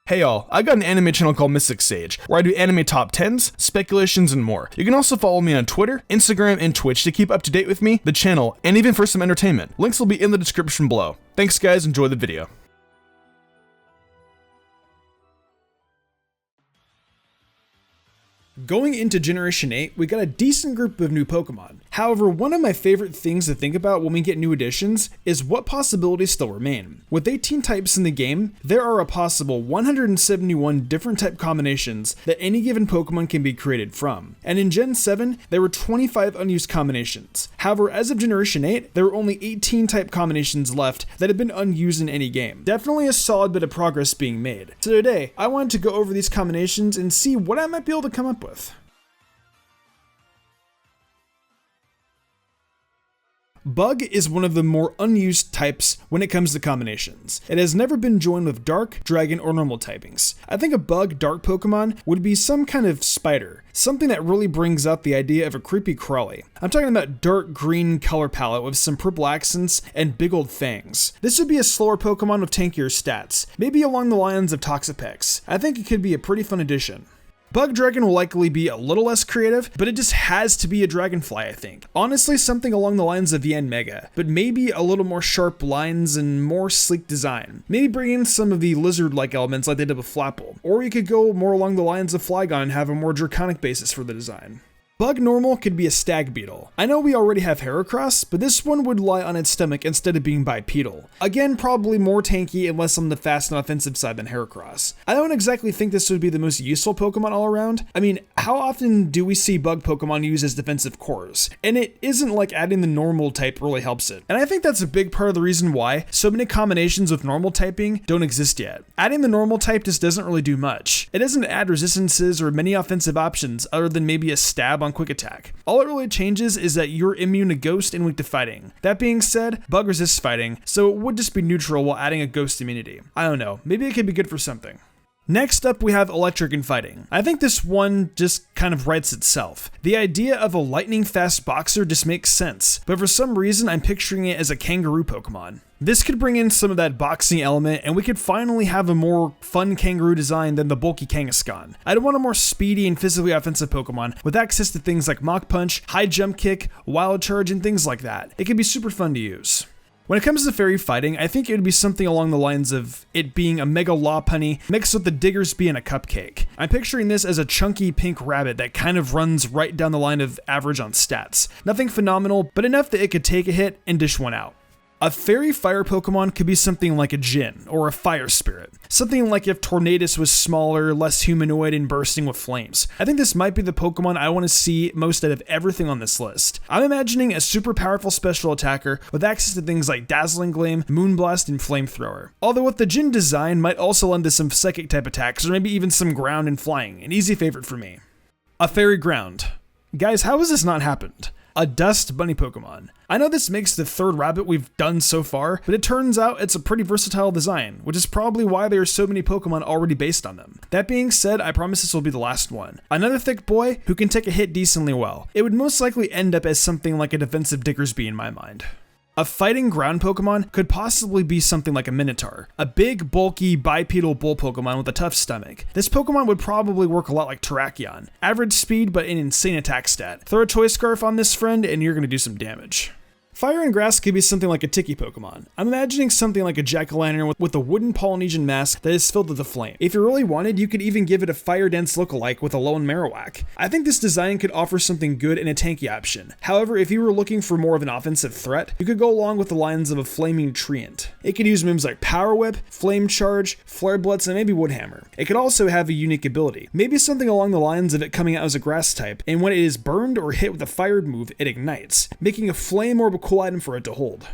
Hey y'all, I got an anime channel called MysticSage, where I do anime top 10s, speculations, and more. You can also follow me on Twitter, Instagram, and Twitch to keep up to date with me, the channel, and even for some entertainment. Links will be in the description below. Thanks guys, enjoy the video. Going into Generation 8, we got a decent group of new Pokemon. However, one of my favorite things to think about when we get new additions is what possibilities still remain. With 18 types in the game, there are a possible 171 different type combinations that any given Pokemon can be created from. And in Gen 7, there were 25 unused combinations. However, as of Generation 8, there were only 18 type combinations left that have been unused in any game. Definitely a solid bit of progress being made. So today, I wanted to go over these combinations and see what I might be able to come up with. Bug is one of the more unused types when it comes to combinations. It has never been joined with Dark, Dragon, or Normal typings. I think a Bug Dark Pokemon would be some kind of spider, something that really brings out the idea of a creepy crawly. I'm talking about dark green color palette with some purple accents and big old fangs. This would be a slower Pokemon with tankier stats, maybe along the lines of Toxapex. I think it could be a pretty fun addition. Bug Dragon will likely be a little less creative, but it just has to be a dragonfly, I think. Honestly, something along the lines of Yanmega, but maybe a little more sharp lines and more sleek design. Maybe bring in some of the lizard-like elements like they did with Flapple. Or you could go more along the lines of Flygon and have a more draconic basis for the design. Bug Normal could be a stag beetle. I know we already have Heracross, but this one would lie on its stomach instead of being bipedal. Again, probably more tanky and less on the fast and offensive side than Heracross. I don't exactly think this would be the most useful Pokemon all around. I mean, how often do we see bug Pokemon used as defensive cores? And it isn't like adding the normal type really helps it. And I think that's a big part of the reason why so many combinations with normal typing don't exist yet. Adding the normal type just doesn't really do much. It doesn't add resistances or many offensive options other than maybe a stab on quick attack. All it really changes is that you're immune to ghost and weak to fighting. That being said, bug resists fighting, so it would just be neutral while adding a ghost immunity. I don't know, maybe it could be good for something. Next up, we have electric and fighting. I think this one just kind of writes itself. The idea of a lightning fast boxer just makes sense, but for some reason I'm picturing it as a kangaroo Pokemon. This could bring in some of that boxing element and we could finally have a more fun kangaroo design than the bulky Kangaskhan. I'd want a more speedy and physically offensive Pokemon with access to things like Mach Punch, High Jump Kick, Wild Charge, and things like that. It could be super fun to use. When it comes to fairy fighting, I think it would be something along the lines of it being a Mega Lopunny mixed with the Diggers being a cupcake. I'm picturing this as a chunky pink rabbit that kind of runs right down the line of average on stats. Nothing phenomenal, but enough that it could take a hit and dish one out. A fairy fire Pokemon could be something like a Jin, or a fire spirit. Something like if Tornadus was smaller, less humanoid, and bursting with flames. I think this might be the Pokemon I want to see most out of everything on this list. I'm imagining a super powerful special attacker with access to things like Dazzling Gleam, Moonblast, and Flamethrower. Although with the Jin design might also lend to some psychic type attacks, or maybe even some ground and flying, an easy favorite for me. A fairy ground. Guys, how has this not happened? A dust bunny Pokemon. I know this makes the third rabbit we've done so far, but it turns out it's a pretty versatile design, which is probably why there are so many Pokemon already based on them. That being said, I promise this will be the last one. Another thick boy who can take a hit decently well. It would most likely end up as something like a defensive Diggersby in my mind. A fighting ground Pokemon could possibly be something like a Minotaur, a big, bulky, bipedal bull Pokemon with a tough stomach. This Pokemon would probably work a lot like Terrakion. Average speed, but an insane attack stat. Throw a Toy Scarf on this friend and you're gonna do some damage. Fire and grass could be something like a Tiki Pokemon. I'm imagining something like a Jack-o'-lantern with a wooden Polynesian mask that is filled with a flame. If you really wanted, you could even give it a Fire Dance lookalike with a lone Marowak. I think this design could offer something good and a tanky option. However, if you were looking for more of an offensive threat, you could go along with the lines of a Flaming Treant. It could use moves like Power Whip, Flame Charge, Flare Blitz, and maybe Woodhammer. It could also have a unique ability. Maybe something along the lines of it coming out as a grass type, and when it is burned or hit with a fired move, it ignites, making a flame or a cool item for it to hold.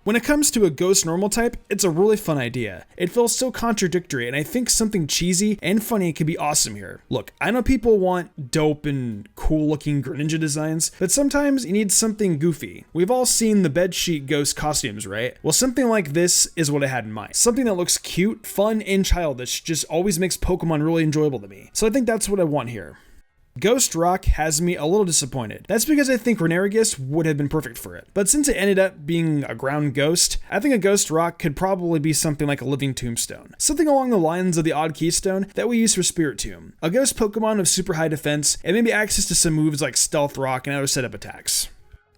When it comes to a ghost normal type, it's a really fun idea. It feels so contradictory, and I think something cheesy and funny could be awesome here. Look, I know people want dope and cool looking Greninja designs, but sometimes you need something goofy. We've all seen the bedsheet ghost costumes, right? Well, something like this is what I had in mind. Something that looks cute, fun, and childish just always makes Pokemon really enjoyable to me. So I think that's what I want here. Ghost Rock has me a little disappointed. That's because I think Reneragus would have been perfect for it. But since it ended up being a ground ghost, I think a Ghost Rock could probably be something like a living tombstone. Something along the lines of the odd keystone that we use for Spirit Tomb. A ghost Pokemon with super high defense, and maybe access to some moves like Stealth Rock and other setup attacks.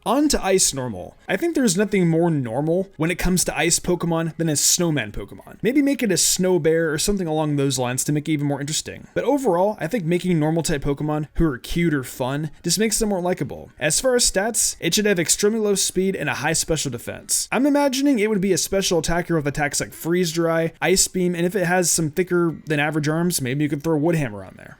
On to Ice Normal. I think there's nothing more normal when it comes to ice Pokemon than a snowman Pokemon. Maybe make it a snow bear or something along those lines to make it even more interesting. But overall, I think making normal type Pokemon who are cute or fun just makes them more likable. As far as stats, it should have extremely low speed and a high special defense. I'm imagining it would be a special attacker with attacks like Freeze Dry, Ice Beam, and if it has some thicker than average arms, maybe you could throw Wood Hammer on there.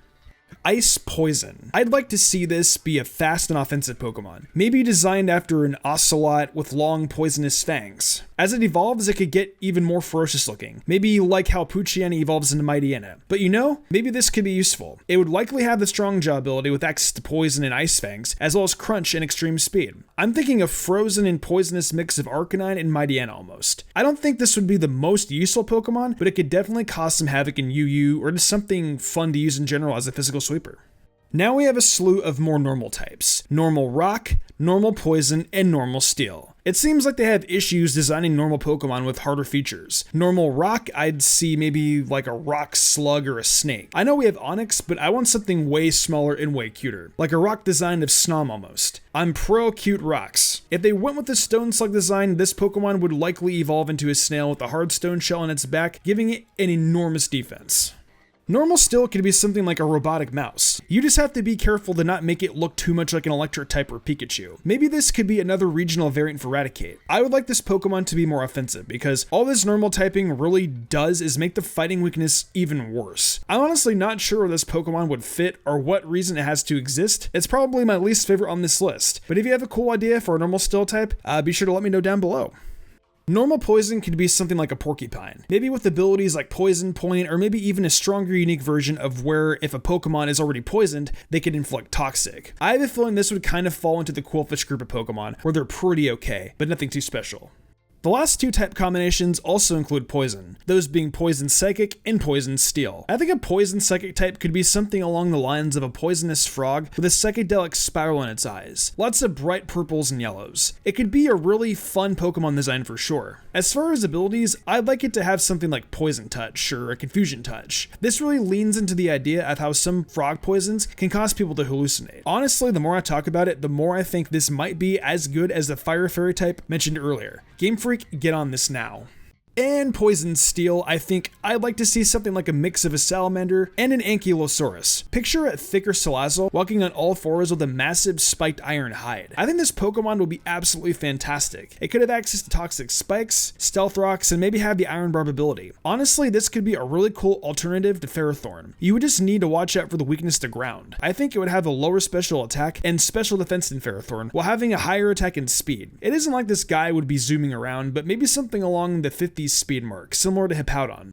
Ice Poison. I'd like to see this be a fast and offensive Pokemon. Maybe designed after an Ocelot with long poisonous fangs. As it evolves, it could get even more ferocious looking. Maybe like how Poochyena evolves into Mightyena. But you know, maybe this could be useful. It would likely have the strong jaw ability with access to poison and ice fangs, as well as crunch and extreme speed. I'm thinking a frozen and poisonous mix of Arcanine and Mightyena almost. I don't think this would be the most useful Pokemon, but it could definitely cause some havoc in UU or just something fun to use in general as a physical sweeper. Now we have a slew of more normal types. Normal Rock, Normal Poison, and Normal Steel. It seems like they have issues designing normal Pokemon with harder features. Normal Rock, I'd see maybe like a rock slug or a snake. I know we have Onix, but I want something way smaller and way cuter. Like a rock design of Snom almost. I'm pro cute rocks. If they went with the stone slug design, this Pokemon would likely evolve into a snail with a hard stone shell on its back, giving it an enormous defense. Normal Steel could be something like a robotic mouse. You just have to be careful to not make it look too much like an electric type or Pikachu. Maybe this could be another regional variant for Raticate. I would like this Pokemon to be more offensive because all this normal typing really does is make the fighting weakness even worse. I'm honestly not sure where this Pokemon would fit or what reason it has to exist. It's probably my least favorite on this list, but if you have a cool idea for a Normal Steel type, be sure to let me know down below. Normal Poison could be something like a Porcupine, maybe with abilities like Poison Point, or maybe even a stronger unique version of where if a Pokemon is already poisoned, they could inflict Toxic. I have a feeling this would kind of fall into the Quillfish group of Pokemon, where they're pretty okay, but nothing too special. The last two type combinations also include poison, those being Poison Psychic and Poison Steel. I think a Poison Psychic type could be something along the lines of a poisonous frog with a psychedelic spiral in its eyes. Lots of bright purples and yellows. It could be a really fun Pokemon design for sure. As far as abilities, I'd like it to have something like Poison Touch or a Confusion Touch. This really leans into the idea of how some frog poisons can cause people to hallucinate. Honestly, the more I talk about it, the more I think this might be as good as the Fire Fairy type mentioned earlier. Game Freak, get on this now. And Poison Steel, I think I'd like to see something like a mix of a salamander and an ankylosaurus. Picture a thicker Salazzle walking on all fours with a massive spiked iron hide. I think this Pokemon would be absolutely fantastic. It could have access to toxic spikes, stealth rocks, and maybe have the Iron Barb ability. Honestly, this could be a really cool alternative to Ferrothorn. You would just need to watch out for the weakness to ground. I think it would have a lower special attack and special defense than Ferrothorn, while having a higher attack and speed. It isn't like this guy would be zooming around, but maybe something along the 50s speed mark, similar to Hippowdon.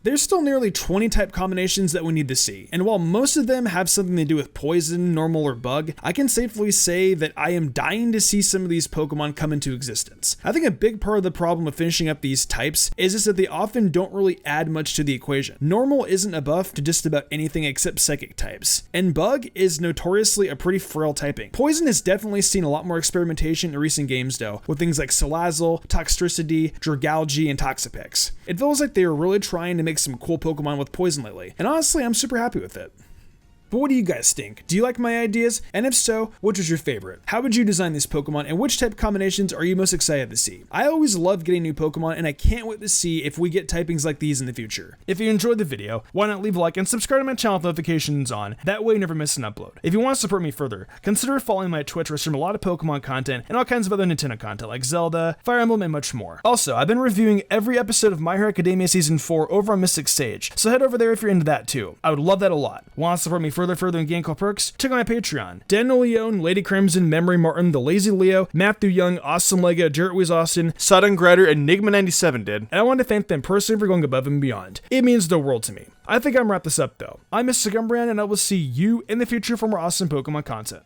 There's still nearly 20 type combinations that we need to see, and while most of them have something to do with poison, normal, or bug, I can safely say that I am dying to see some of these Pokemon come into existence. I think a big part of the problem with finishing up these types is just that they often don't really add much to the equation. Normal isn't a buff to just about anything except psychic types, and bug is notoriously a pretty frail typing. Poison has definitely seen a lot more experimentation in recent games though, with things like Salazzle, Toxtricity, Dragalge, and Toxapex. It feels like they are really trying to make some cool Pokemon with poison lately, and honestly, I'm super happy with it. But what do you guys think? Do you like my ideas? And if so, which was your favorite? How would you design these Pokemon, and which type combinations are you most excited to see? I always love getting new Pokemon, and I can't wait to see if we get typings like these in the future. If you enjoyed the video, why not leave a like and subscribe to my channel with notifications on, that way you never miss an upload. If you want to support me further, consider following my Twitch where I stream a lot of Pokemon content and all kinds of other Nintendo content like Zelda, Fire Emblem, and much more. Also, I've been reviewing every episode of My Hero Academia Season 4 over on MysticSage, so head over there if you're into that too. I would love that a lot. Want to support me further in game called Perks? Check out my Patreon. Daniel Leone, Lady Crimson, Memory Martin, The Lazy Leo, Matthew Young, Austin Lego, Jarrett Weiss Austin, Sodden Grider, and Enigma97 did, and I want to thank them personally for going above and beyond. It means the world to me. I think I'm gonna wrap this up though. I'm Mr. Gumbrand, and I will see you in the future for more awesome Pokemon content.